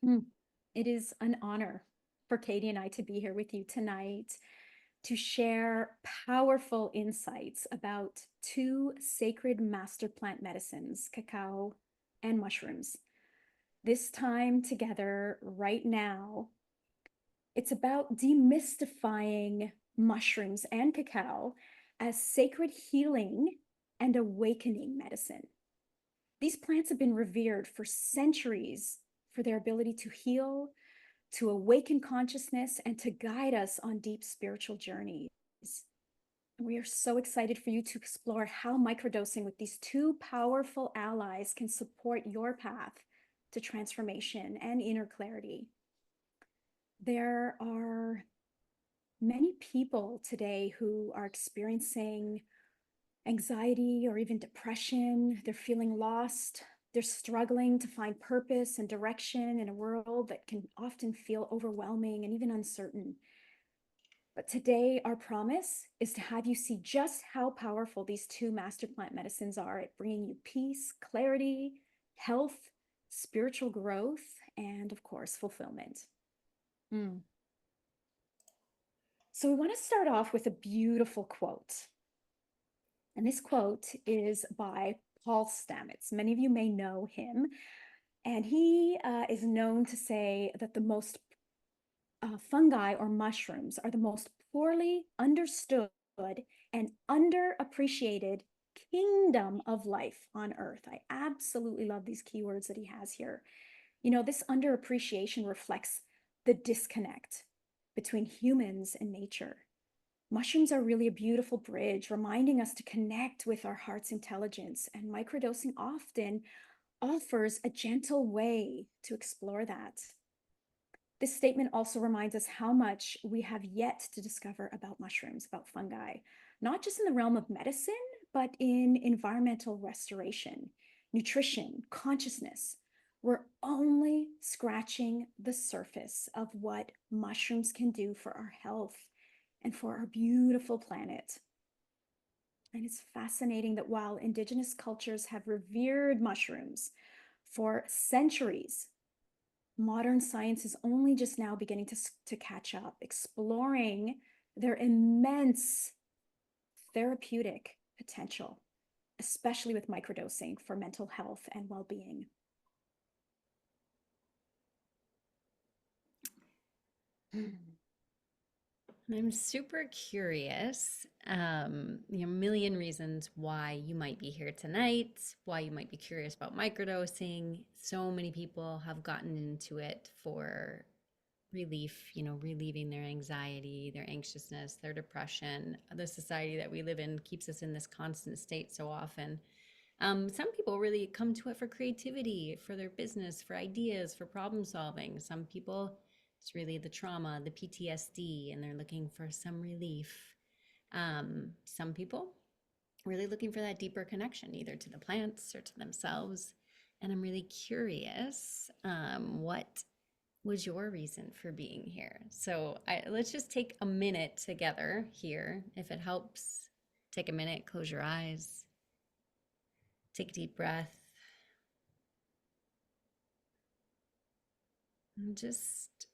Mm. It is an honor for Katie and I to be here with you tonight to share powerful insights about two sacred master plant medicines, cacao and mushrooms. This time together, right now, it's about demystifying mushrooms and cacao as sacred healing and awakening medicine. These plants have been revered for centuries for their ability to heal, to awaken consciousness, and to guide us on deep spiritual journeys. We are so excited for you to explore how microdosing with these two powerful allies can support your path to transformation and inner clarity. There are many people today who are experiencing anxiety or even depression. They're feeling lost. They're struggling to find purpose and direction in a world that can often feel overwhelming and even uncertain. But today, our promise is to have you see just how powerful these two master plant medicines are at bringing you peace, clarity, health, spiritual growth, and of course, fulfillment. Mm. So, we want to start off with a beautiful quote. And this quote is by Paul Stamets. Many of you may know him. And he is known to say that the most fungi or mushrooms are the most poorly understood and underappreciated kingdom of life on earth. I absolutely love these keywords that he has here. You know, this underappreciation reflects the disconnect between humans and nature. Mushrooms are really a beautiful bridge, reminding us to connect with our heart's intelligence, and microdosing often offers a gentle way to explore that. This statement also reminds us how much we have yet to discover about mushrooms, about fungi, not just in the realm of medicine, but in environmental restoration, nutrition, consciousness. We're only scratching the surface of what mushrooms can do for our health and for our beautiful planet. And it's fascinating that while indigenous cultures have revered mushrooms for centuries, modern science is only just now beginning to catch up, exploring their immense therapeutic potential, especially with microdosing for mental health and well-being. I'm super curious, a million reasons why you might be here tonight, why you might be curious about microdosing. So many people have gotten into it for relief, relieving their anxiety, their anxiousness, their depression. The society that we live in keeps us in this constant state so often. Some people really come to it for creativity, for their business, for ideas, for problem solving. Some people, it's really the trauma, the PTSD, and they're looking for some relief. Some people really looking for that deeper connection, either to the plants or to themselves. And I'm really curious, what was your reason for being here? So let's just take a minute together here. If it helps, take a minute, close your eyes, take a deep breath, and just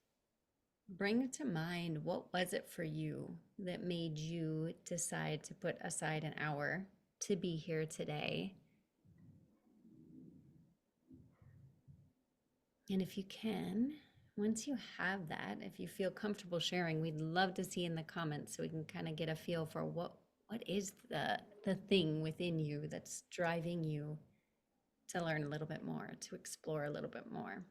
bring to mind, what was it for you that made you decide to put aside an hour to be here today? And if you can, once you have that, if you feel comfortable sharing, we'd love to see in the comments so we can kind of get a feel for what is the thing within you that's driving you to learn a little bit more, to explore a little bit more.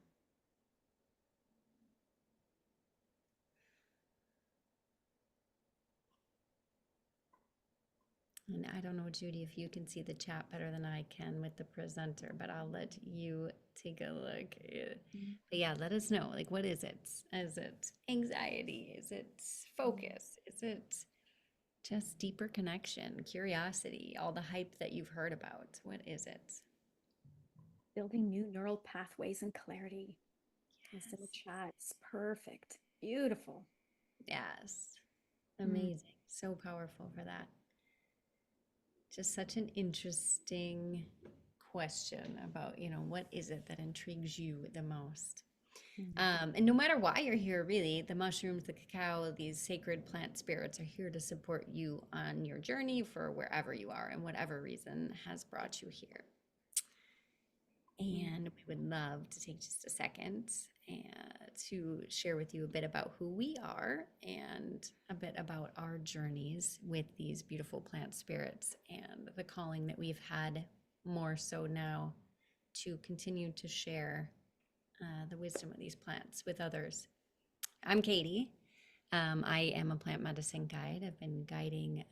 And I don't know, Judy, if you can see the chat better than I can with the presenter, but I'll let you take a look. But yeah, let us know. Like, what is it? Is it anxiety? Is it focus? Is it just deeper connection, curiosity, all the hype that you've heard about? What is it? Building new neural pathways and clarity. Yes, in the chat. It's perfect. Beautiful. Yes. Mm. Amazing. So powerful for that. Just such an interesting question about, what is it that intrigues you the most? Mm. And no matter why you're here, really, the mushrooms, the cacao, these sacred plant spirits are here to support you on your journey for wherever you are and whatever reason has brought you here. Mm. And we would love to take just a second to share with you a bit about who we are and a bit about our journeys with these beautiful plant spirits and the calling that we've had more so now to continue to share the wisdom of these plants with others. I'm Katie. I am a plant medicine guide. I've been guiding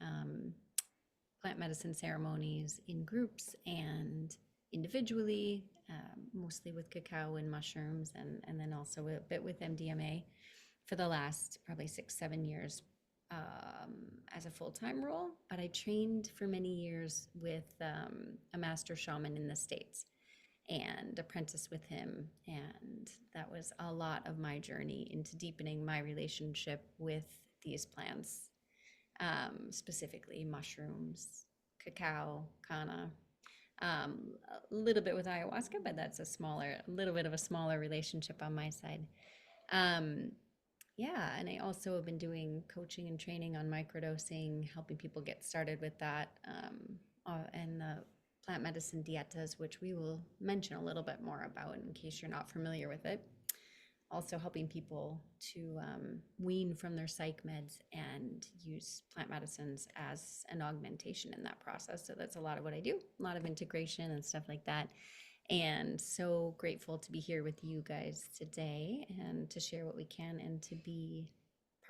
plant medicine ceremonies in groups and individually, mostly with cacao and mushrooms, and then also a bit with MDMA for the last probably 6, 7 years as a full time role. But I trained for many years with a master shaman in the States and apprentice with him. And that was a lot of my journey into deepening my relationship with these plants, specifically mushrooms, cacao, canna, a little bit with ayahuasca, but that's a little bit of a smaller relationship on my side. Um, yeah, and I also have been doing coaching and training on microdosing, helping people get started with that, and the plant medicine dietas, which we will mention a little bit more about in case you're not familiar with it. Also helping people to wean from their psych meds and use plant medicines as an augmentation in that process. So that's a lot of what I do, a lot of integration and stuff like that. And so grateful to be here with you guys today and to share what we can and to be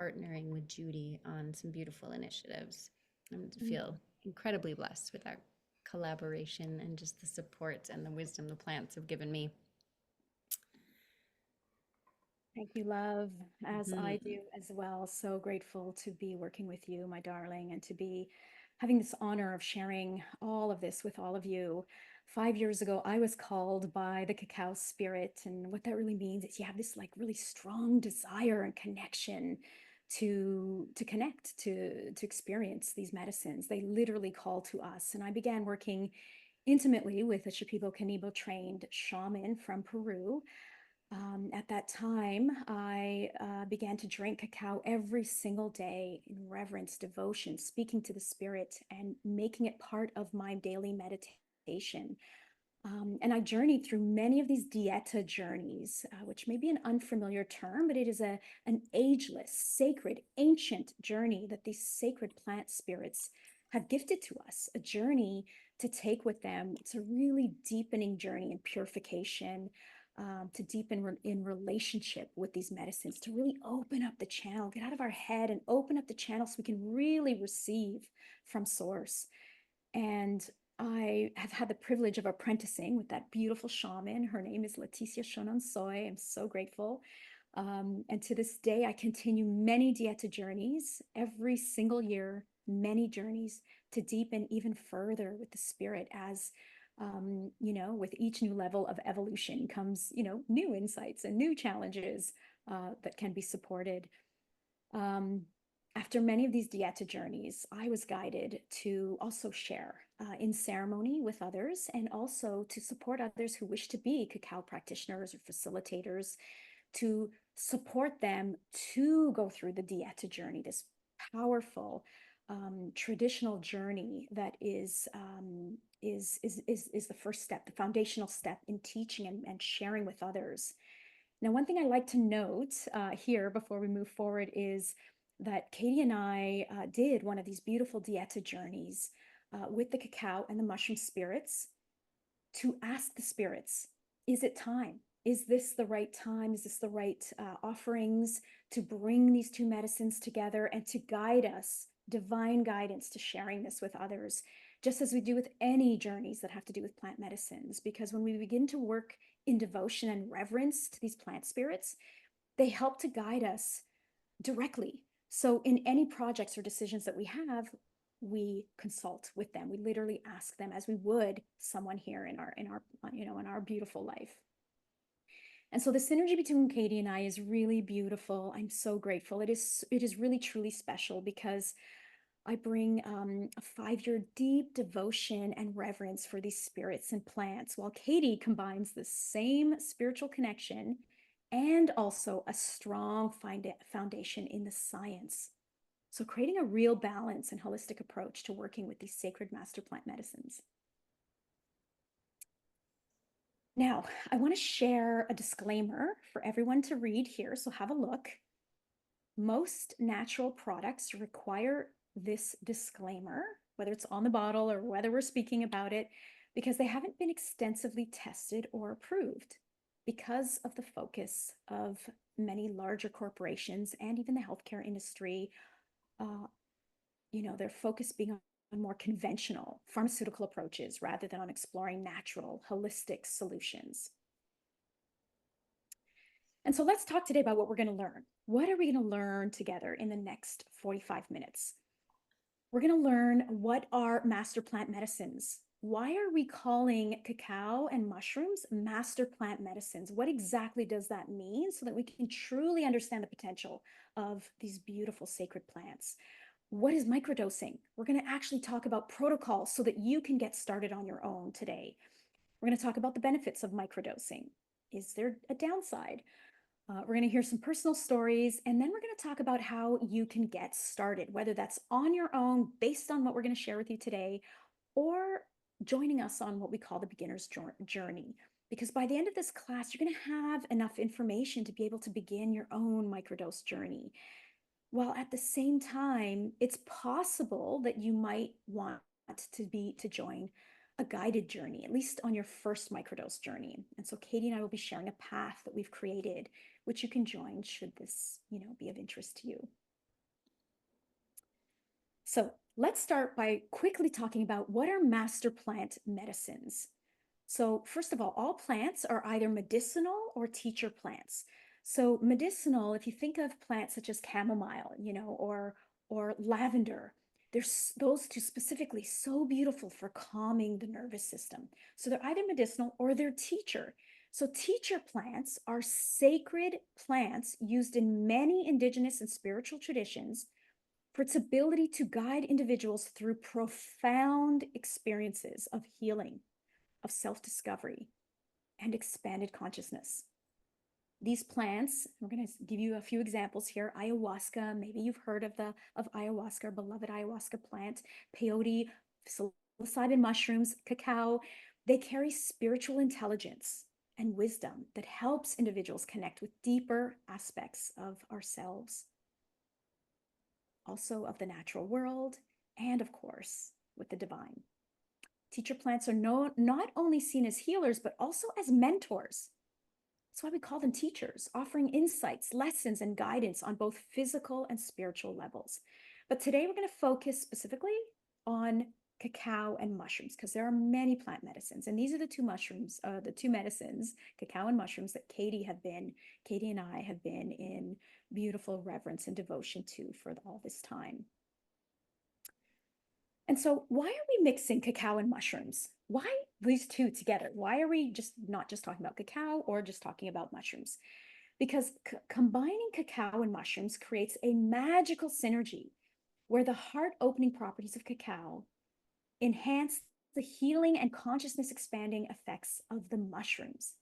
partnering with Judy on some beautiful initiatives. And to Mm. feel incredibly blessed with our collaboration and just the support and the wisdom the plants have given me. Thank you, love, as I Mhm. do as well. So grateful to be working with you, my darling, and to be having this honor of sharing all of this with all of you. 5 years ago, I was called by the cacao spirit. And what that really means is you have this like really strong desire and connection to connect, to experience these medicines. They literally call to us. And I began working intimately with a Shipibo Canibo trained shaman from Peru. At that time, I began to drink cacao every single day in reverence, devotion, speaking to the spirit, and making it part of my daily meditation. And I journeyed through many of these dieta journeys, which may be an unfamiliar term, but it is an ageless, sacred, ancient journey that these sacred plant spirits have gifted to us, a journey to take with them. It's a really deepening journey in purification, to deepen in relationship with these medicines, to really open up the channel, get out of our head and open up the channel so we can really receive from source. And I have had the privilege of apprenticing with that beautiful shaman. Her name is Leticia Shononsoy. I'm so grateful. And to this day, I continue many dieta journeys every single year, many journeys to deepen even further with the spirit as, with each new level of evolution comes, new insights and new challenges that can be supported. Um, After many of these dieta journeys, I was guided to also share in ceremony with others and also to support others who wish to be cacao practitioners or facilitators, to support them to go through the dieta journey, this powerful traditional journey that is the first step, the foundational step in teaching and sharing with others. Now, one thing I like to note here before we move forward is that Katie and I did one of these beautiful dieta journeys with the cacao and the mushroom spirits to ask the spirits, is it time? Is this the right time? Is this the right offerings to bring these two medicines together and to guide us, divine guidance to sharing this with others, just as we do with any journeys that have to do with plant medicines? Because when we begin to work in devotion and reverence to these plant spirits, they help to guide us directly. So in any projects or decisions that we have, we consult with them. We literally ask them as we would someone here in our beautiful life. And so the synergy between Katie and I is really beautiful. I'm so grateful. It is really truly special because I bring a 5 year deep devotion and reverence for these spirits and plants, while Katie combines the same spiritual connection and also a strong foundation in the science. So creating a real balance and holistic approach to working with these sacred master plant medicines. Now, I want to share a disclaimer for everyone to read here, so have a look. Most natural products require this disclaimer, whether it's on the bottle or whether we're speaking about it, because they haven't been extensively tested or approved because of the focus of many larger corporations and even the healthcare industry. Uh, their focus being on more conventional pharmaceutical approaches rather than on exploring natural, holistic solutions. And so let's talk today about what we're going to learn. What are we going to learn together in the next 45 minutes? We're going to learn what are master plant medicines. Why are we calling cacao and mushrooms master plant medicines? What exactly does that mean so that we can truly understand the potential of these beautiful sacred plants? What is microdosing? We're going to actually talk about protocols so that you can get started on your own today. We're going to talk about the benefits of microdosing. Is there a downside? We're going to hear some personal stories, and then we're going to talk about how you can get started, whether that's on your own based on what we're going to share with you today, or joining us on what we call the beginner's journey. Because by the end of this class, you're going to have enough information to be able to begin your own microdose journey. While at the same time, it's possible that you might want to join a guided journey, at least on your first microdose journey. And so Katie and I will be sharing a path that we've created, which you can join should this, be of interest to you. So let's start by quickly talking about what are master plant medicines. So first of all plants are either medicinal or teacher plants. So medicinal, if you think of plants such as chamomile, or lavender, there's those two specifically so beautiful for calming the nervous system. So they're either medicinal or they're teacher. So teacher plants are sacred plants used in many indigenous and spiritual traditions for its ability to guide individuals through profound experiences of healing, of self-discovery, and expanded consciousness. These plants, we're going to give you a few examples here. Ayahuasca, maybe you've heard of ayahuasca, our beloved ayahuasca plant, peyote, psilocybin mushrooms, cacao. They carry spiritual intelligence and wisdom that helps individuals connect with deeper aspects of ourselves, also of the natural world, and of course, with the divine. Teacher plants are not only seen as healers, but also as mentors. That's why we call them teachers, offering insights, lessons, and guidance on both physical and spiritual levels. But today we're going to focus specifically on cacao and mushrooms, because there are many plant medicines. And these are the two medicines, cacao and mushrooms, that Katie and I have been in beautiful reverence and devotion to for all this time. And so why are we mixing cacao and mushrooms? Why these two together? Why are we not just talking about cacao or just talking about mushrooms? Because combining cacao and mushrooms creates a magical synergy where the heart-opening properties of cacao enhance the healing and consciousness expanding effects of the mushrooms,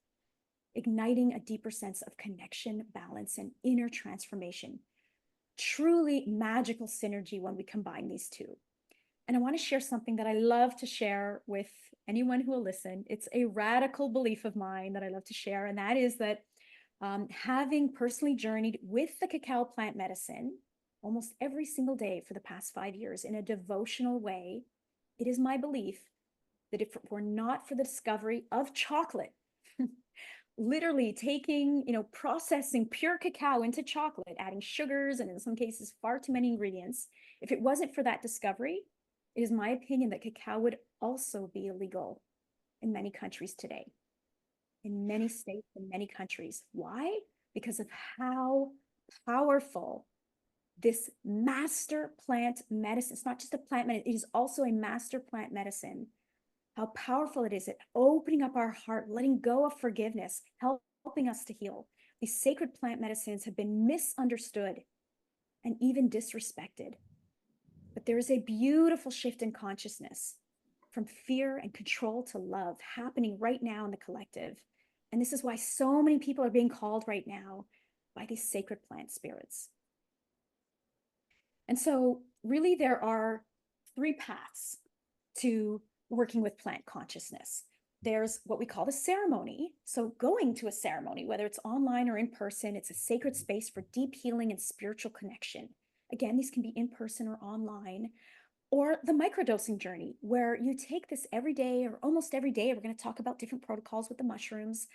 igniting a deeper sense of connection, balance, and inner transformation. Truly magical synergy when we combine these two. And I want to share something that I love to share with anyone who will listen. It's a radical belief of mine that I love to share, and that is that having personally journeyed with the cacao plant medicine almost every single day for the past 5 years in a devotional way, it is my belief that if it were not for the discovery of chocolate, literally taking, processing pure cacao into chocolate, adding sugars, and in some cases, far too many ingredients, if it wasn't for that discovery, it is my opinion that cacao would also be illegal in many countries today, in many states, in many countries. Why? Because of how powerful this master plant medicine, it's not just a plant medicine, it is also a master plant medicine. How powerful it is at opening up our heart, letting go of forgiveness, helping us to heal. These sacred plant medicines have been misunderstood and even disrespected. But there is a beautiful shift in consciousness from fear and control to love happening right now in the collective. And this is why so many people are being called right now by these sacred plant spirits. And so, really, there are three paths to working with plant consciousness. There's what we call the ceremony. So, going to a ceremony, whether it's online or in person, it's a sacred space for deep healing and spiritual connection. Again, these can be in person or online. Or the microdosing journey, where you take this every day or almost every day. We're going to talk about different protocols with the mushrooms.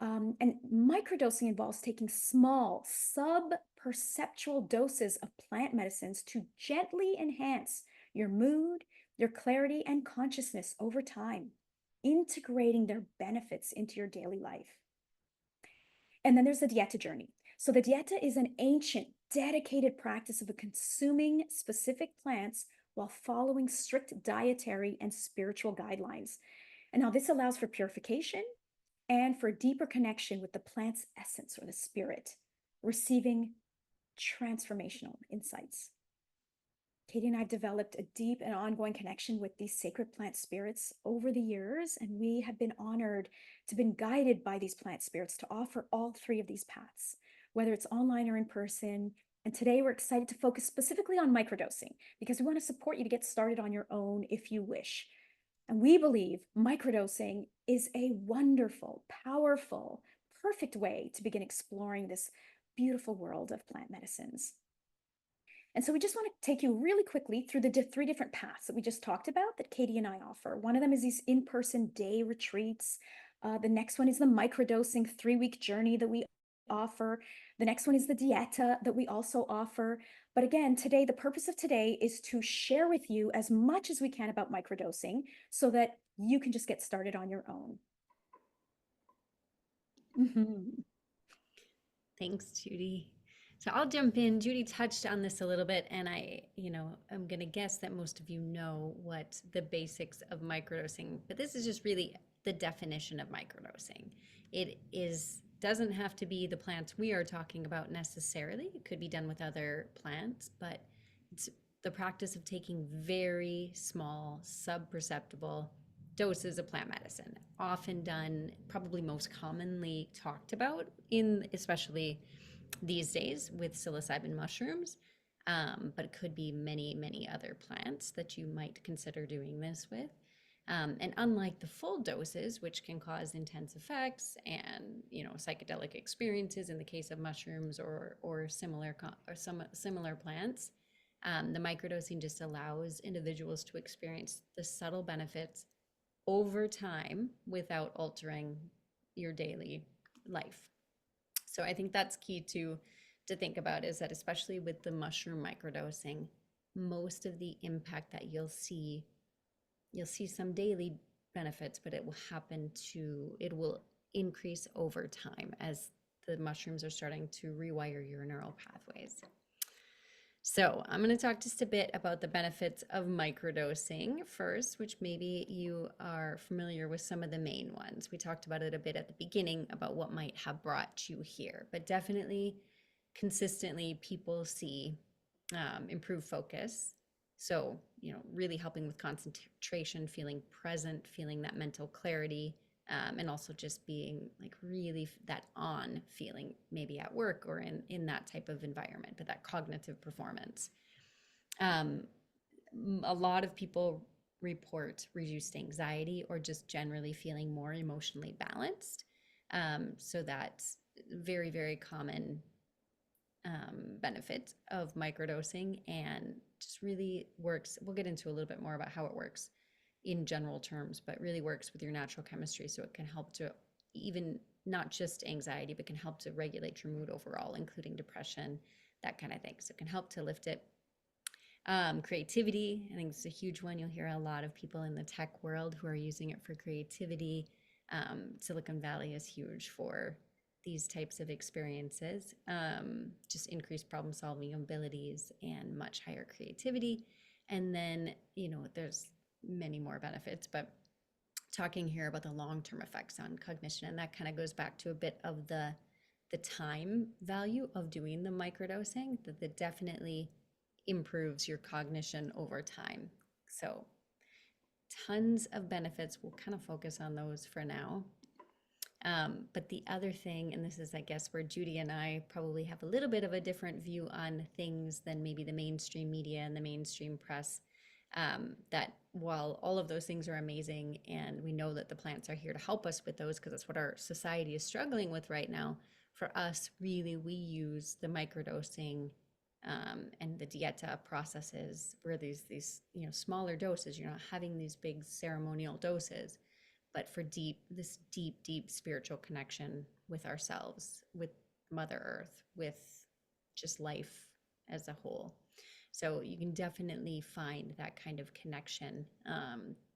And microdosing involves taking small, sub-perceptual doses of plant medicines to gently enhance your mood, your clarity, and consciousness over time, integrating their benefits into your daily life. And then there's the dieta journey. So the dieta is an ancient, dedicated practice of consuming specific plants while following strict dietary and spiritual guidelines. And now this allows for purification and for a deeper connection with the plant's essence or the spirit, receiving transformational insights. Katie and I have developed a deep and ongoing connection with these sacred plant spirits over the years, and we have been honored to have been guided by these plant spirits to offer all three of these paths, whether it's online or in person. And today we're excited to focus specifically on microdosing because we want to support you to get started on your own if you wish. And we believe microdosing is a wonderful, powerful, perfect way to begin exploring this beautiful world of plant medicines. And so we just want to take you really quickly through the three different paths that we just talked about that Katie and I offer. One of them is these in-person day retreats. The next one is the microdosing 3-week journey that we offer. The next one is the dieta that we also offer. But again, today, the purpose of today is to share with you as much as we can about microdosing so that you can just get started on your own. Mhm. Thanks, Judy. So I'll jump in. Judy touched on this a little bit, and I'm going to guess that most of you know what the basics of microdosing, but this is just really the definition of microdosing. It doesn't have to be the plants we are talking about necessarily. It could be done with other plants, but it's the practice of taking very small, sub-perceptible doses of plant medicine, often done, probably most commonly talked about in especially these days with psilocybin mushrooms, but it could be many, many other plants that you might consider doing this with. And unlike the full doses, which can cause intense effects and psychedelic experiences in the case of mushrooms or some similar plants, the microdosing just allows individuals to experience the subtle benefits over time without altering your daily life. So I think that's key to think about, is that especially with the mushroom microdosing, most of the impact that you'll see some daily benefits, but it will increase over time as the mushrooms are starting to rewire your neural pathways. So I'm going to talk just a bit about the benefits of microdosing first, which maybe you are familiar with some of the main ones. We talked about it a bit at the beginning about what might have brought you here, but definitely consistently people see improved focus. So, really helping with concentration, feeling present, feeling that mental clarity, and also just being like really that on feeling maybe at work or in that type of environment, but that cognitive performance. A lot of people report reduced anxiety or just generally feeling more emotionally balanced. So that's very, very common benefit of microdosing, and just really works. We'll get into a little bit more about how it works in general terms, but really works with your natural chemistry. So it can help to even not just anxiety, but can help to regulate your mood overall, including depression, that kind of thing. So it can help to lift it. Creativity, I think it's a huge one. You'll hear a lot of people in the tech world who are using it for creativity. Silicon Valley is huge for these types of experiences, just increased problem solving abilities and much higher creativity. And then, there's many more benefits, but talking here about the long-term effects on cognition, and that kind of goes back to a bit of the time value of doing the microdosing, that definitely improves your cognition over time. So tons of benefits. We'll kind of focus on those for now. But the other thing, and this is, I guess, where Judy and I probably have a little bit of a different view on things than maybe the mainstream media and the mainstream press, that while all of those things are amazing, and we know that the plants are here to help us with those because that's what our society is struggling with right now, for us, really, we use the microdosing and the dieta processes where these smaller doses. You're not having these big ceremonial doses, but for this deep spiritual connection with ourselves, with Mother Earth, with just life as a whole. So you can definitely find that kind of connection,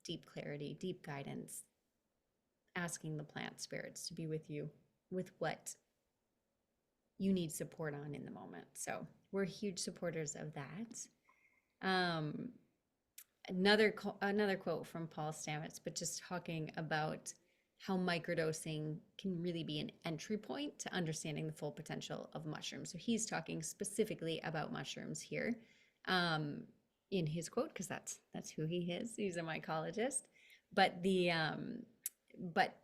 deep clarity, deep guidance, asking the plant spirits to be with you with what you need support on in the moment. So we're huge supporters of that. Another quote from Paul Stamets, but just talking about how microdosing can really be an entry point to understanding the full potential of mushrooms. So he's talking specifically about mushrooms here, in his quote, because that's who he is. He's a mycologist, but but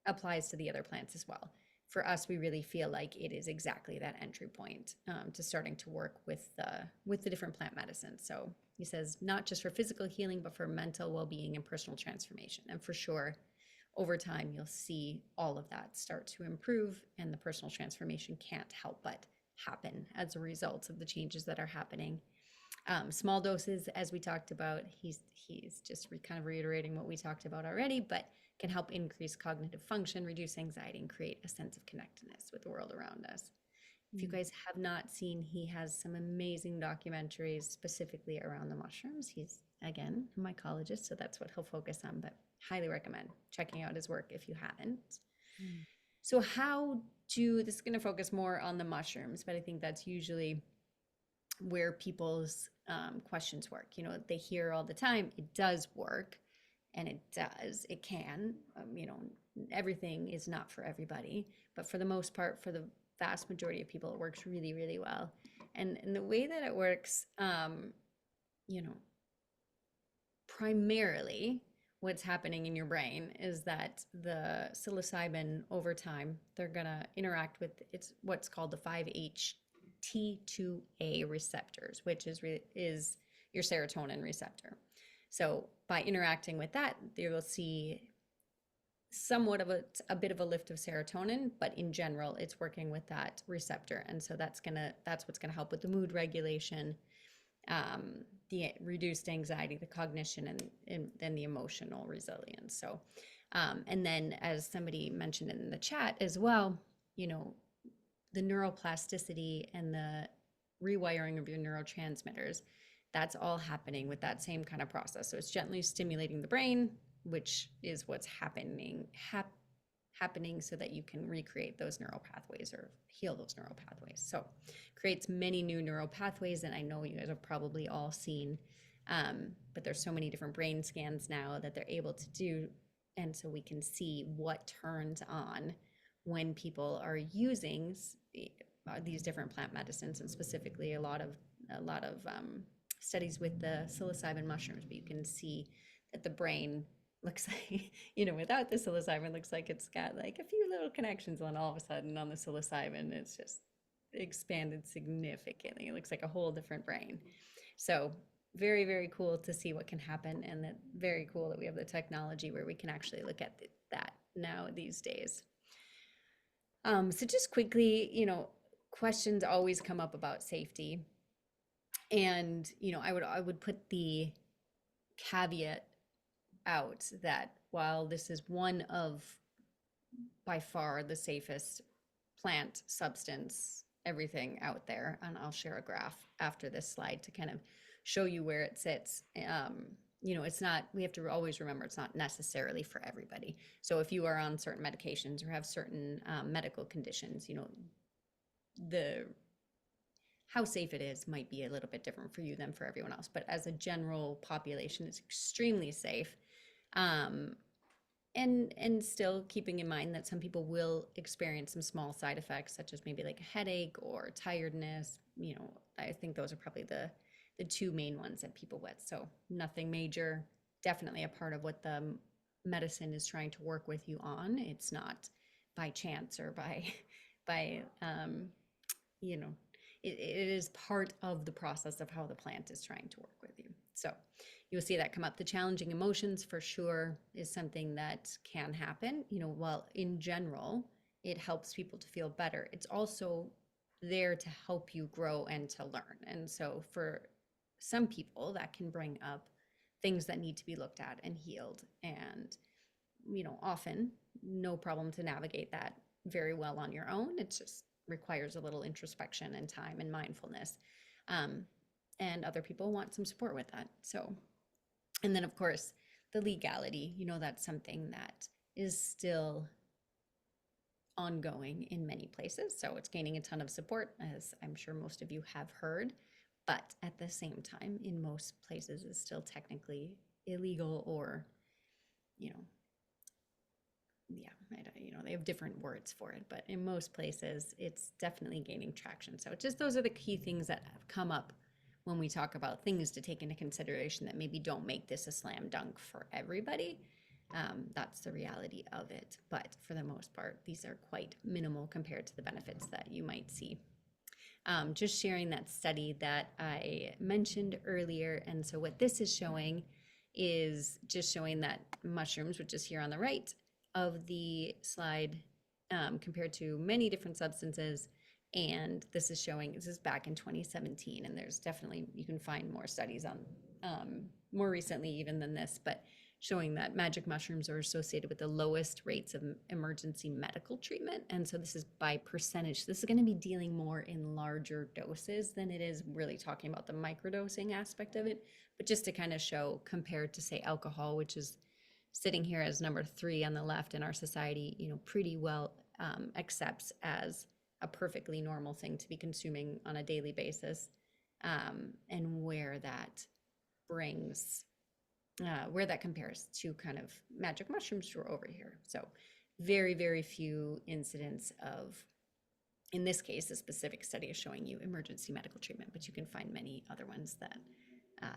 applies to the other plants as well. For us, we really feel like it is exactly that entry point, to starting to work with the different plant medicines. So he says, not just for physical healing, but for mental well-being and personal transformation. And for sure, over time, you'll see all of that start to improve, and the personal transformation can't help but happen as a result of the changes that are happening. Small doses, as we talked about, he's just kind of reiterating what we talked about already, but can help increase cognitive function, reduce anxiety, and create a sense of connectedness with the world around us. If you guys have not seen, he has some amazing documentaries specifically around the mushrooms. He's, again, a mycologist, so that's what he'll focus on, but highly recommend checking out his work if you haven't. Mm. So this is going to focus more on the mushrooms, but I think that's usually where people's questions work. They hear all the time, it does work, and it can. Everything is not for everybody, but for the most part, for the vast majority of people, it works really, really well. And the way that it works, primarily what's happening in your brain is that the psilocybin over time, they're gonna interact with what's called the 5-HT2A receptors, which is your serotonin receptor. So by interacting with that, you will see somewhat of a bit of a lift of serotonin, but in general, it's working with that receptor. And so that's what's gonna help with the mood regulation, the reduced anxiety, the cognition, and then the emotional resilience. So, and then as somebody mentioned in the chat as well, the neuroplasticity and the rewiring of your neurotransmitters, that's all happening with that same kind of process. So it's gently stimulating the brain, which is what's happening so that you can recreate those neural pathways or heal those neural pathways. So creates many new neural pathways, and I know you guys have probably all seen, but there's so many different brain scans now that they're able to do, and so we can see what turns on when people are using these different plant medicines, and specifically a lot of studies with the psilocybin mushrooms. But you can see that the brain looks like, without the psilocybin, looks like it's got like a few little connections, and all of a sudden on the psilocybin, it's just expanded significantly. It looks like a whole different brain. So very, very cool to see what can happen, and that very cool that we have the technology where we can actually look at that now these days. So just quickly, questions always come up about safety. And, I would put the caveat out that while this is one of by far the safest plant substance, everything out there, and I'll share a graph after this slide to kind of show you where it sits. It's not, we have to always remember it's not necessarily for everybody. So if you are on certain medications or have certain medical conditions, how safe it is might be a little bit different for you than for everyone else. But as a general population, it's extremely safe. And still keeping in mind that some people will experience some small side effects, such as maybe like a headache or tiredness. I think those are probably the two main ones that people with. So nothing major, definitely a part of what the medicine is trying to work with you on. It's not by chance or by by you know, it is part of the process of how the plant is trying to work with you. So you'll see that come up. The challenging emotions for sure is something that can happen. You know, while in general, it helps people to feel better, it's also there to help you grow and to learn. And so for some people, that can bring up things that need to be looked at and healed. And, you know, often no problem to navigate that very well on your own. It just requires a little introspection and time and mindfulness. Um, and other people want some support with that. So, and then of course, the legality, you know, that's something that is still ongoing in many places. So it's gaining a ton of support, as I'm sure most of you have heard. But at the same time, in most places, is still technically illegal or, you know, yeah, I don't, you know, they have different words for it, but in most places, it's definitely gaining traction. So just those are the key things that have come up when we talk about things to take into consideration that maybe don't make this a slam dunk for everybody. That's the reality of it. But for the most part, these are quite minimal compared to the benefits that you might see. Just sharing that study that I mentioned earlier. And so what this is showing is just showing that mushrooms, which is here on the right of the slide, compared to many different substances. And this is showing, this is back in 2017, and there's definitely, you can find more studies on more recently even than this, but showing that magic mushrooms are associated with the lowest rates of emergency medical treatment. And so this is by percentage. This is going to be dealing more in larger doses than it is really talking about the microdosing aspect of it. But just to kind of show, compared to say alcohol, which is sitting here as number 3 on the left in our society, you know, pretty well accepts as a perfectly normal thing to be consuming on a daily basis, and where that brings, where that compares to kind of magic mushrooms for over here. So very, very few incidents of, in this case, a specific study is showing you emergency medical treatment, but you can find many other ones that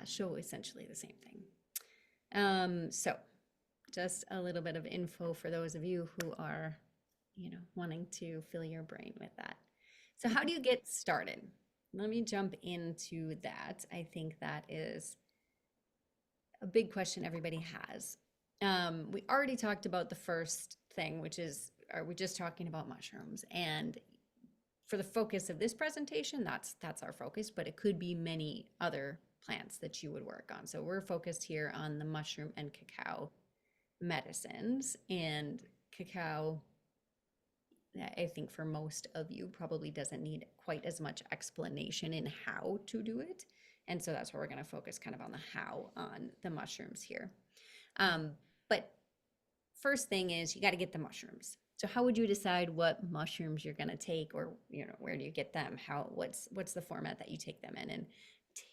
show essentially the same thing. So just a little bit of info for those of you who are, you know, wanting to fill your brain with that. So how do you get started? Let me jump into that. I think that is a big question everybody has. We already talked about the first thing, which is, are we just talking about mushrooms? And for the focus of this presentation, that's our focus, but it could be many other plants that you would work on. So we're focused here on the mushroom and cacao medicines. And cacao, I think for most of you, probably doesn't need quite as much explanation in how to do it. And so that's where we're going to focus kind of on the how on the mushrooms here. But first thing is you got to get the mushrooms. So how would you decide what mushrooms you're going to take, or, you know, where do you get them? What's the format that you take them in? And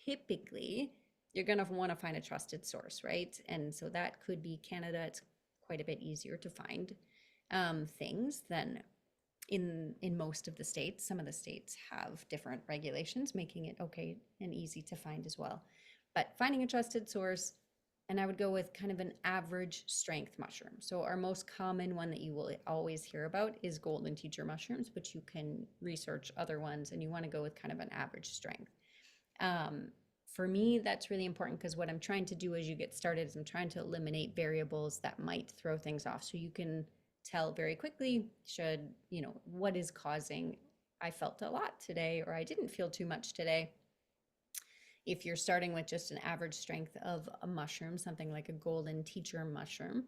typically you're going to want to find a trusted source, right? And so that could be Canada. It's quite a bit easier to find things than in most of the states. Some of the states have different regulations, making it okay and easy to find as well. But finding a trusted source, and I would go with kind of an average strength mushroom. So our most common one that you will always hear about is golden teacher mushrooms, but you can research other ones, and you want to go with kind of an average strength. For me, that's really important, because what I'm trying to do as you get started is I'm trying to eliminate variables that might throw things off. So you can tell very quickly, you know, what is causing, I felt a lot today, or I didn't feel too much today. If you're starting with just an average strength of a mushroom, something like a golden teacher mushroom,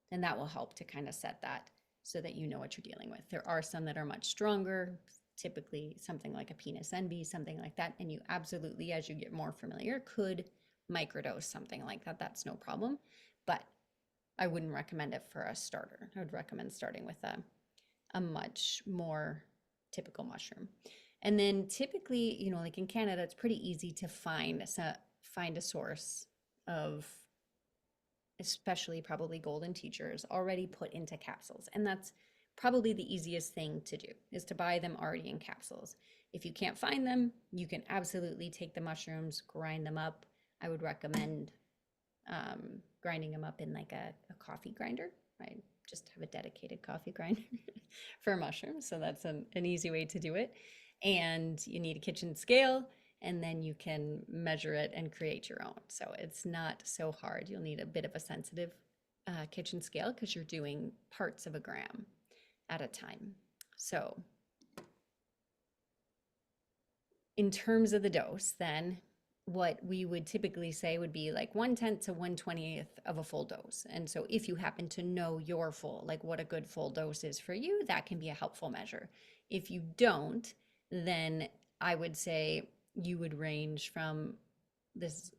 then that will help to kind of set that so that you know what you're dealing with. There are some that are much stronger, typically something like a penis envy, something like that. And you absolutely, as you get more familiar, could microdose something like that. That's no problem. But I wouldn't recommend it for a starter. I would recommend starting with a much more typical mushroom. And then typically, you know, like in Canada, it's pretty easy to find a source of, especially probably golden teachers, already put into capsules. And that's probably the easiest thing to do, is to buy them already in capsules. If you can't find them, you can absolutely take the mushrooms, grind them up. I would recommend grinding them up in like a coffee grinder, I just have a dedicated coffee grinder for mushrooms. So that's an easy way to do it. And you need a kitchen scale, and then you can measure it and create your own. So it's not so hard. You'll need a bit of a sensitive kitchen scale because you're doing parts of a gram at a time. So in terms of the dose, then what we would typically say would be like 1/10 to 1/20th of a full dose. And so if you happen to know your full, like what a good full dose is for you, that can be a helpful measure. If you don't, then I would say you would range from this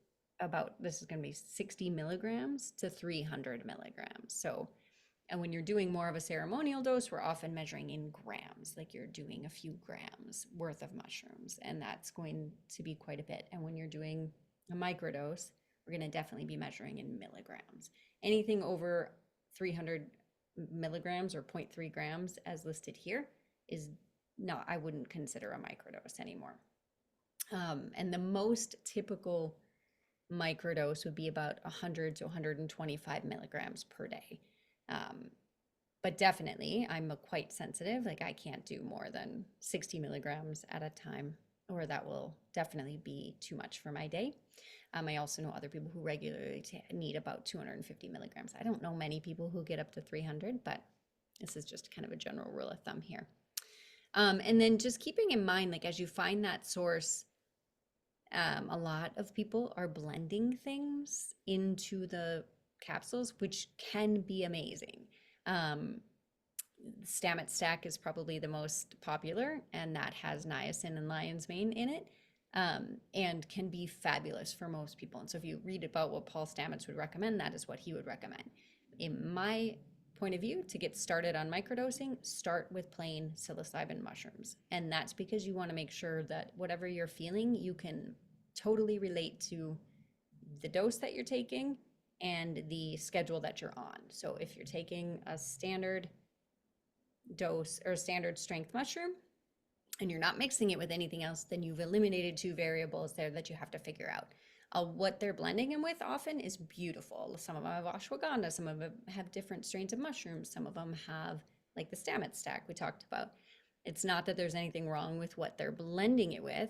this is going to be 60 milligrams to 300 milligrams. So and when you're doing more of a ceremonial dose, we're often measuring in grams, like you're doing a few grams worth of mushrooms, and that's going to be quite a bit. And when you're doing a microdose, we're going to definitely be measuring in milligrams. Anything over 300 milligrams or 0.3 grams, as listed here, is not, I wouldn't consider a microdose anymore. And the most typical microdose would be about 100 to 125 milligrams per day. But definitely, I'm quite sensitive. Like I can't do more than 60 milligrams at a time, or that will definitely be too much for my day. I also know other people who regularly need about 250 milligrams. I don't know many people who get up to 300, but this is just kind of a general rule of thumb here. And then just keeping in mind, like as you find that source, a lot of people are blending things into the capsules, which can be amazing. Stamets stack is probably the most popular, and that has niacin and lion's mane in it, and can be fabulous for most people. And so if you read about what Paul Stamets would recommend, that is what he would recommend. In my point of view, to get started on microdosing, start with plain psilocybin mushrooms. And that's because you want to make sure that whatever you're feeling, you can totally relate to the dose that you're taking and the schedule that you're on. So if you're taking a standard dose or standard strength mushroom and you're not mixing it with anything else, then you've eliminated two variables there that you have to figure out. What they're blending them with often is beautiful. Some of them have ashwagandha, some of them have different strains of mushrooms, some of them have like the Stamets stack we talked about. It's not that there's anything wrong with what they're blending it with,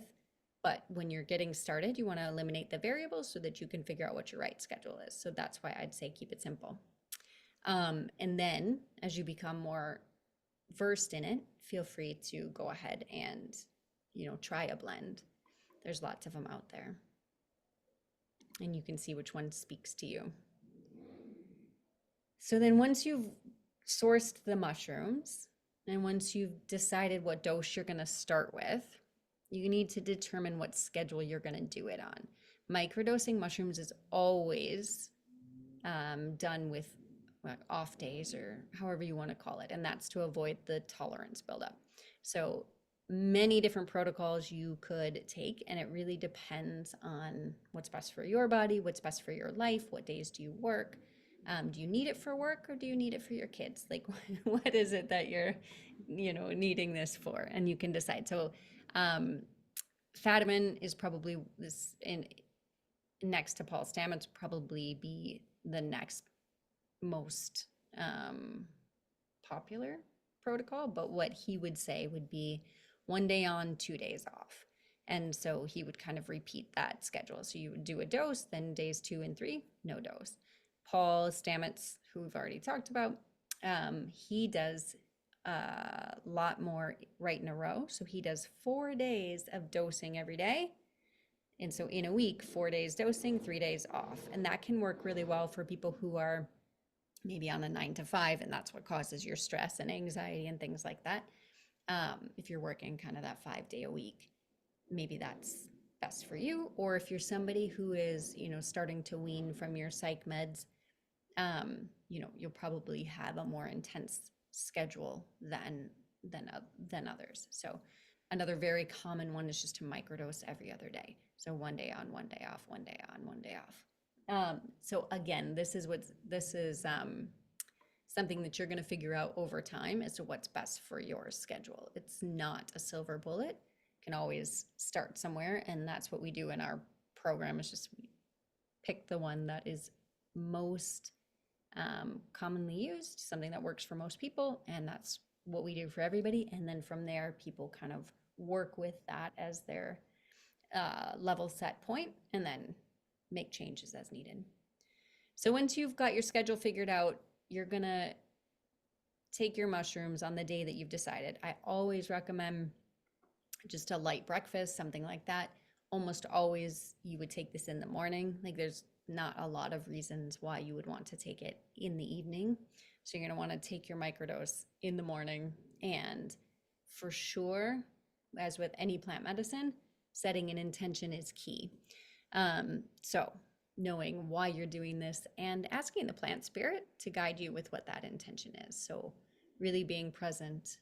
but when you're getting started, you want to eliminate the variables so that you can figure out what your right schedule is. So that's why I'd say keep it simple. And then as you become more versed in it, feel free to go ahead and, try a blend. There's lots of them out there. And you can see which one speaks to you. So then once you've sourced the mushrooms and once you've decided what dose you're going to start with, you need to determine what schedule you're going to do it on. Microdosing mushrooms is always done with off days or however you want to call it, and that's to avoid the tolerance buildup. So many different protocols you could take, and it really depends on what's best for your body, what's best for your life, what days do you work, do you need it for work or do you need it for your kids? Like what is it that you're needing this for? And you can decide. So Fadiman is probably this next to Paul Stamets, probably be the next most popular protocol, but what he would say would be 1 day on, 2 days off. And so he would kind of repeat that schedule. So you would do a dose, then days 2 and 3, no dose. Paul Stamets, who we've already talked about, he does a lot more right in a row. So he does 4 days of dosing every day. And so in a week, 4 days dosing, 3 days off. And that can work really well for people who are maybe on a 9 to 5, and that's what causes your stress and anxiety and things like that. If you're working kind of that 5-day a week, maybe that's best for you. Or if you're somebody who is, starting to wean from your psych meds, you'll probably have a more intense schedule than others. So another very common one is just to microdose every other day. So 1 day on, 1 day off, 1 day on, 1 day off. So again, this is something that you're going to figure out over time as to what's best for your schedule. It's not a silver bullet. You can always start somewhere, and that's what we do in our program, is just pick the one that is most commonly used, something that works for most people, and that's what we do for everybody. And then from there, people kind of work with that as their level set point and then make changes as needed. So once you've got your schedule figured out, you're gonna take your mushrooms on the day that you've decided. I always recommend just a light breakfast, something like that. Almost always you would take this in the morning. Like there's not a lot of reasons why you would want to take it in the evening. So you're going to want to take your microdose in the morning. And for sure, as with any plant medicine, setting an intention is key. So knowing why you're doing this and asking the plant spirit to guide you with what that intention is. So really being present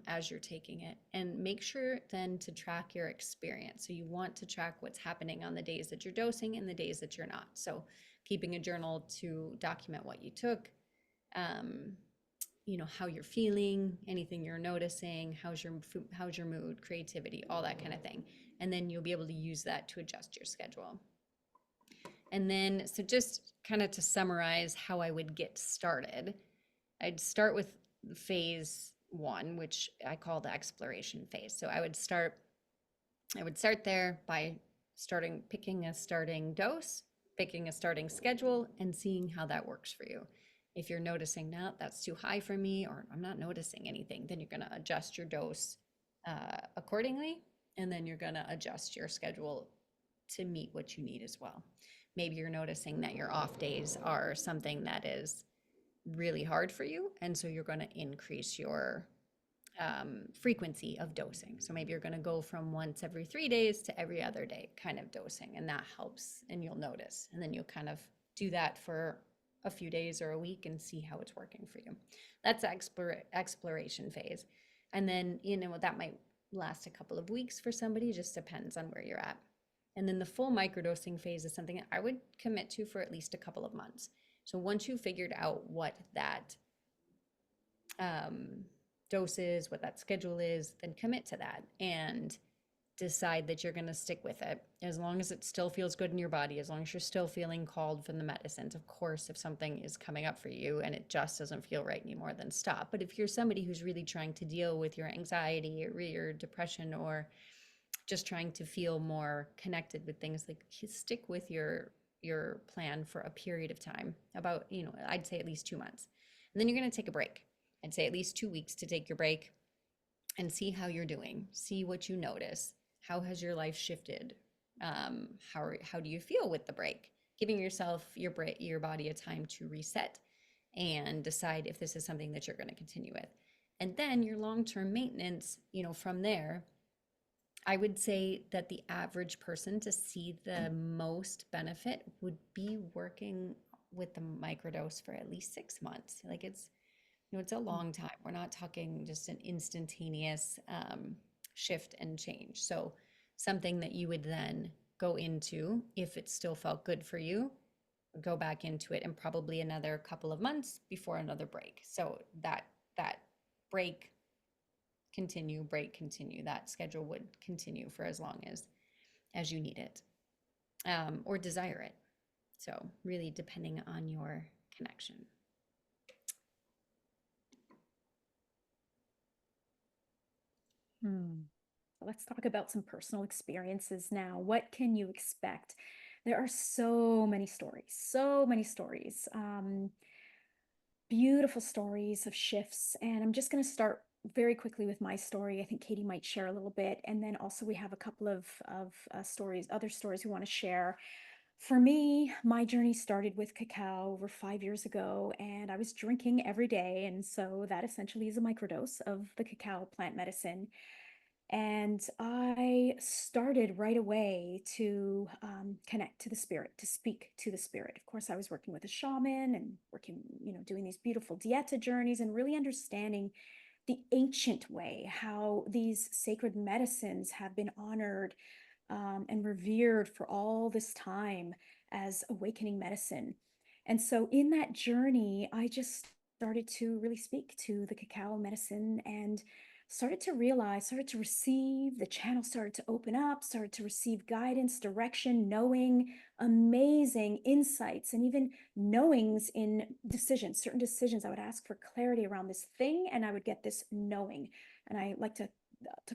as you're taking it, and make sure then to track your experience. So you want to track what's happening on the days that you're dosing and the days that you're not. So keeping a journal to document what you took, how you're feeling, anything you're noticing, how's your mood, creativity, all that kind of thing. And then you'll be able to use that to adjust your schedule. And then, so just kind of to summarize how I would get started, I'd start with phase 1, which I call the exploration phase. So I would start there by picking a starting dose, picking a starting schedule, and seeing how that works for you. If you're noticing now that's too high for me, or I'm not noticing anything, then you're going to adjust your dose accordingly, and then you're going to adjust your schedule to meet what you need as well. Maybe you're noticing that your off days are something that is really hard for you, and so you're going to increase your frequency of dosing. So maybe you're going to go from once every 3 days to every other day kind of dosing, and that helps, and you'll notice, and then you'll kind of do that for a few days or a week and see how it's working for you. That's the exploration phase. And then that might last a couple of weeks for somebody, it just depends on where you're at. And then the full microdosing phase is something that I would commit to for at least a couple of months. So once you figured out what that dose is, what that schedule is, then commit to that and decide that you're going to stick with it as long as it still feels good in your body, as long as you're still feeling called from the medicines. Of course, if something is coming up for you and it just doesn't feel right anymore, then stop. But if you're somebody who's really trying to deal with your anxiety or your depression, or just trying to feel more connected with things, like stick with your plan for a period of time, about, I'd say at least 2 months. And then you're going to take a break. I'd say at least 2 weeks to take your break and see how you're doing, see what you notice. How has your life shifted? How do you feel with the break? Giving yourself, your body a time to reset and decide if this is something that you're going to continue with. And then your long-term maintenance, from there, I would say that the average person to see the most benefit would be working with the microdose for at least 6 months. Like it's a long time. We're not talking just an instantaneous shift and change. So something that you would then go into, if it still felt good for you, go back into it in probably another couple of months before another break. So that break continue, that schedule would continue for as long as you need it, or desire it. So really depending on your connection. Let's talk about some personal experiences now. What can you expect? There are so many stories, beautiful stories of shifts. And I'm just going to start very quickly with my story. I think Katie might share a little bit. And then also we have a couple of other stories we want to share. For me, my journey started with cacao over 5 years ago, and I was drinking every day. And so that essentially is a microdose of the cacao plant medicine. And I started right away to connect to the spirit, to speak to the spirit. Of course, I was working with a shaman and working, doing these beautiful dieta journeys and really understanding the ancient way, how these sacred medicines have been honored and revered for all this time as awakening medicine. And so in that journey, I just started to really speak to the cacao medicine and started to realize, started to receive, the channel started to open up, started to receive guidance, direction, knowing, amazing insights, and even knowings in decisions, certain decisions. I would ask for clarity around this thing, and I would get this knowing. And I like to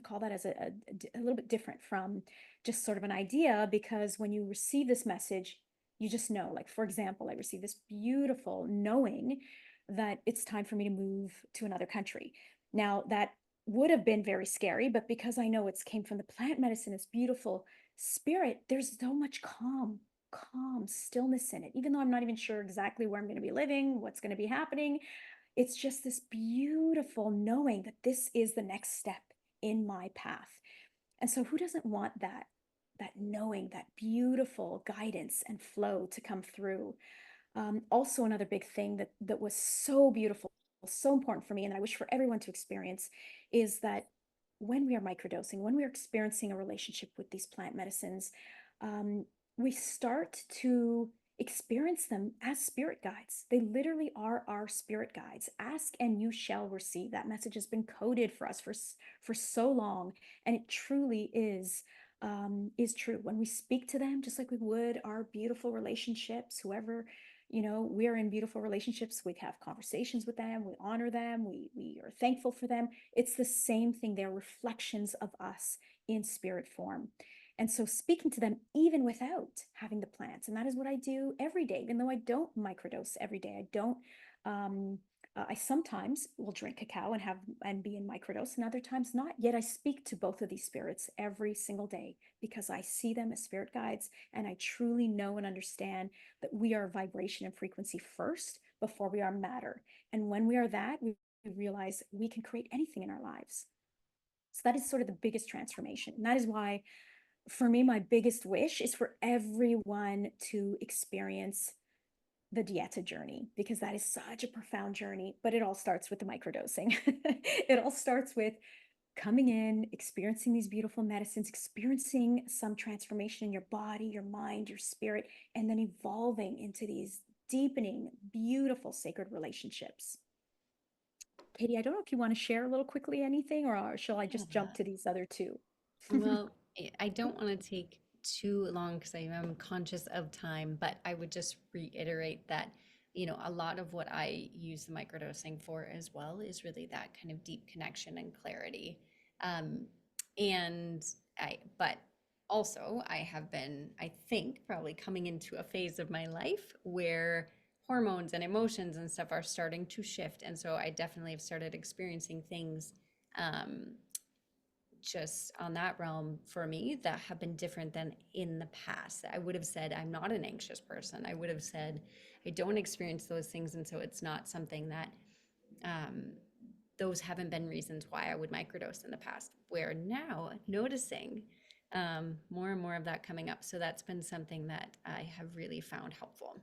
call that as a little bit different from just sort of an idea, because when you receive this message, you just know. Like, for example, I received this beautiful knowing that it's time for me to move to another country. Now, that would have been very scary, but because I know it's came from the plant medicine, it's beautiful spirit, there's so much calm stillness in it. Even though I'm not even sure exactly where I'm going to be living, what's going to be happening, it's just this beautiful knowing that this is the next step in my path. And so who doesn't want that knowing, that beautiful guidance and flow to come through? Also, another big thing that was so beautiful, so important for me, and I wish for everyone to experience, is that when we are microdosing, when we are experiencing a relationship with these plant medicines, um, we start to experience them as spirit guides. They literally are our spirit guides. Ask and you shall receive. That message has been coded for us for so long, and it truly is true. When we speak to them, just like we would our beautiful relationships, whoever, we are in beautiful relationships, we have conversations with them, we honor them, we are thankful for them. It's the same thing. They're reflections of us in spirit form. And so speaking to them even without having the plants, and that is what I do every day, even though I don't microdose every day. I don't I sometimes will drink cacao and be in microdose, and other times not. Yet I speak to both of these spirits every single day because I see them as spirit guides, and I truly know and understand that we are vibration and frequency first before we are matter. And when we are that, we realize we can create anything in our lives. So that is sort of the biggest transformation. And that is why, for me, my biggest wish is for everyone to experience the dieta journey, because that is such a profound journey. But it all starts with the microdosing. It all starts with coming in, experiencing these beautiful medicines, experiencing some transformation in your body, your mind, your spirit, and then evolving into these deepening, beautiful, sacred relationships. Katie, I don't know if you want to share a little quickly anything, or shall I just jump Yeah. to these other two? Well, I don't want to take too long because I am conscious of time, but I would just reiterate that, a lot of what I use the microdosing for as well is really that kind of deep connection and clarity. Um, and but also I have been, I think, probably coming into a phase of my life where hormones and emotions and stuff are starting to shift. And so I definitely have started experiencing things um, just on that realm for me that have been different than in the past. I would have said I'm not an anxious person. I would have said I don't experience those things. And so it's not something that um, those haven't been reasons why I would microdose in the past. Where now noticing more and more of that coming up. So that's been something that I have really found helpful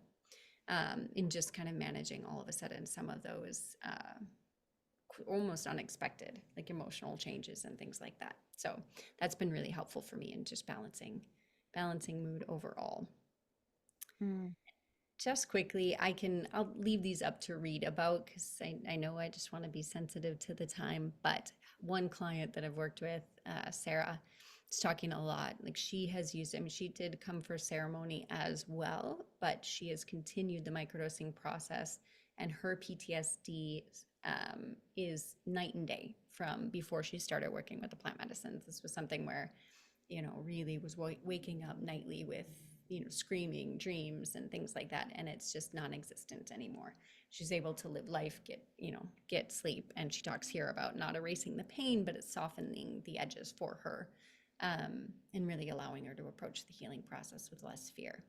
in just kind of managing all of a sudden some of those almost unexpected, like emotional changes and things like that. So that's been really helpful for me in just balancing mood overall. Mm. Just quickly, I'll leave these up to read about because I know I just want to be sensitive to the time. But one client that I've worked with, Sarah, is talking a lot. Like she has used, I mean, she did come for ceremony as well, but she has continued the microdosing process, and her PTSD is night and day from before she started working with the plant medicines. This was something where, really was waking up nightly with, screaming dreams and things like that. And it's just non-existent anymore. She's able to live life, get sleep. And she talks here about not erasing the pain, but it's softening the edges for her, and really allowing her to approach the healing process with less fear.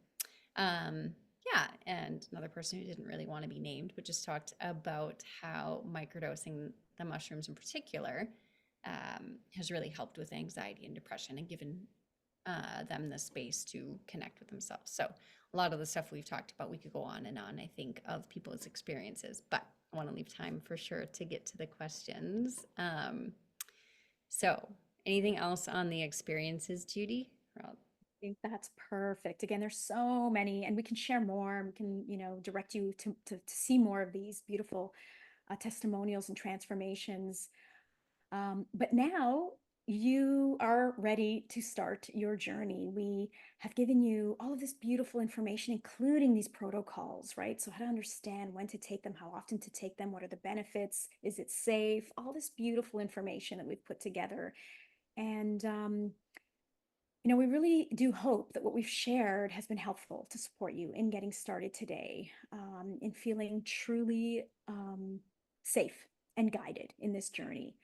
Um, yeah, and another person who didn't really want to be named, but just talked about how microdosing the mushrooms in particular has really helped with anxiety and depression and given them the space to connect with themselves. So a lot of the stuff we've talked about, we could go on and on, I think, of people's experiences, but I want to leave time for sure to get to the questions. So anything else on the experiences, Judy? Think that's perfect. Again, there's so many, and we can share more. We can, direct you to see more of these beautiful testimonials and transformations. But now you are ready to start your journey. We have given you all of this beautiful information, including these protocols, right? So, how to understand when to take them, how often to take them, what are the benefits, is it safe, all this beautiful information that we've put together. And, we really do hope that what we've shared has been helpful to support you in getting started today, in feeling truly safe and guided in this journey.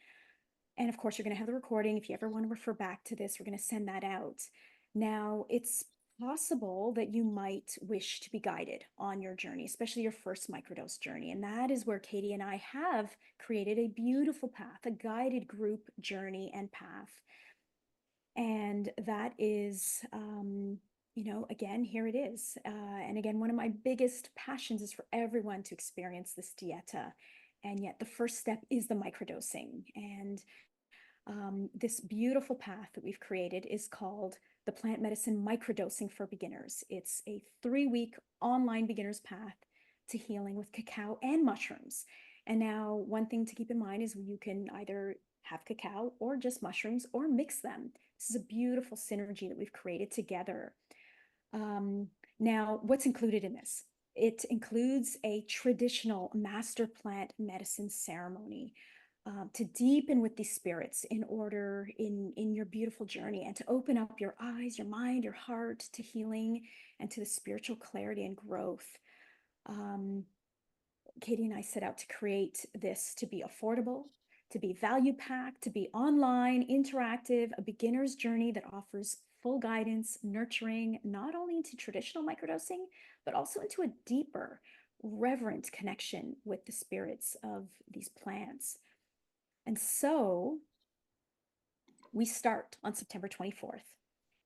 And of course, you're going to have the recording. If you ever want to refer back to this, we're going to send that out. Now, it's possible that you might wish to be guided on your journey, especially your first microdose journey. And that is where Katie and I have created a beautiful path, a guided group journey and path. And that is, again, here it is. And again, one of my biggest passions is for everyone to experience this dieta. And yet, the first step is the microdosing. And this beautiful path that we've created is called the Plant Medicine Microdosing for Beginners. It's a 3-week online beginner's path to healing with cacao and mushrooms. And now, one thing to keep in mind is you can either have cacao or just mushrooms or mix them. This is a beautiful synergy that we've created together. Now, what's included in this? It includes a traditional master plant medicine ceremony to deepen with these spirits in order in your beautiful journey and to open up your eyes, your mind, your heart to healing and to the spiritual clarity and growth. Katie and I set out to create this to be affordable, to be value packed, to be online, interactive, a beginner's journey that offers full guidance, nurturing, not only into traditional microdosing, but also into a deeper, reverent connection with the spirits of these plants. And so we start on September 24th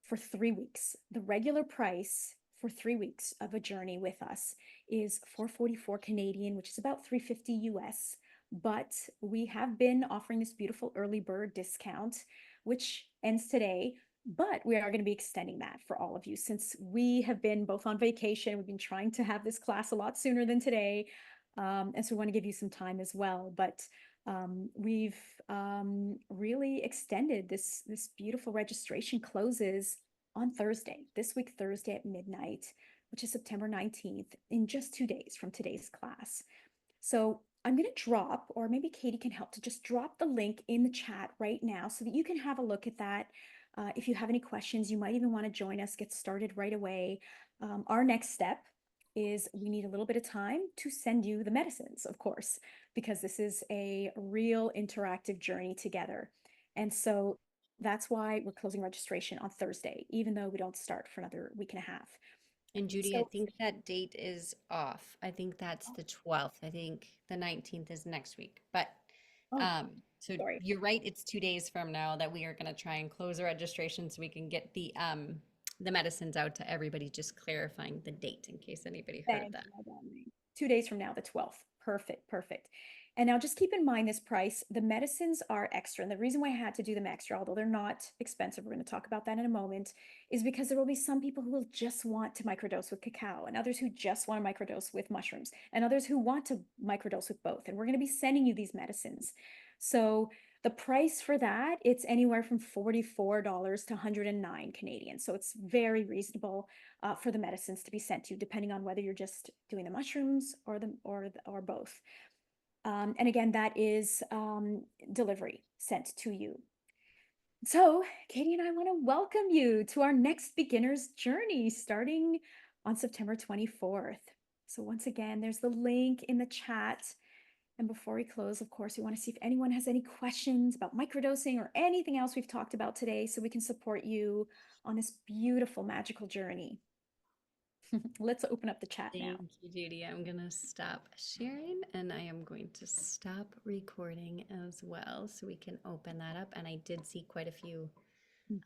for 3 weeks. The regular price for 3 weeks of a journey with us is $444 Canadian, which is about $350 US. But we have been offering this beautiful early bird discount, which ends today. But we are going to be extending that for all of you since we have been both on vacation. We've been trying to have this class a lot sooner than today. And so we want to give you some time as well. But we've really extended this beautiful registration closes on Thursday, this week, Thursday at midnight, which is September 19th, in just 2 days from today's class. So I'm going to drop, or maybe Katie can help to just drop the link in the chat right now so that you can have a look at that. If you have any questions, you might even want to join us, get started right away. Our next step is we need a little bit of time to send you the medicines, of course, because this is a real interactive journey together. And so that's why we're closing registration on Thursday, even though we don't start for another week and a half. And Judy, I So, think that date is off. I think that's the 12th. I think the 19th is next week. But oh, so sorry. you're right, it's 2 days from now that we are going to try and close the registration so we can get the medicines out to everybody, just clarifying the date in case anybody heard Thank that. you, my darling. 2 days from now, the 12th. Perfect, perfect. And now just keep in mind this price. The medicines are extra. And the reason why I had to do them extra, although they're not expensive, we're going to talk about that in a moment, is because there will be some people who will just want to microdose with cacao, and others who just want to microdose with mushrooms, and others who want to microdose with both. And we're going to be sending you these medicines. So the price for that, it's anywhere from $44 to 109 Canadian. So it's very reasonable for the medicines to be sent to you, depending on whether you're just doing the mushrooms or both. And again, that is delivery sent to you. So Katie and I want to welcome you to our next beginner's journey starting on September 24th. So once again, there's the link in the chat. And before we close, of course, we want to see if anyone has any questions about microdosing or anything else we've talked about today so we can support you on this beautiful, magical journey. Let's open up the chat now. Thank you, Judy. I'm going to stop sharing and I am going to stop recording as well so we can open that up. And I did see quite a few Mhm.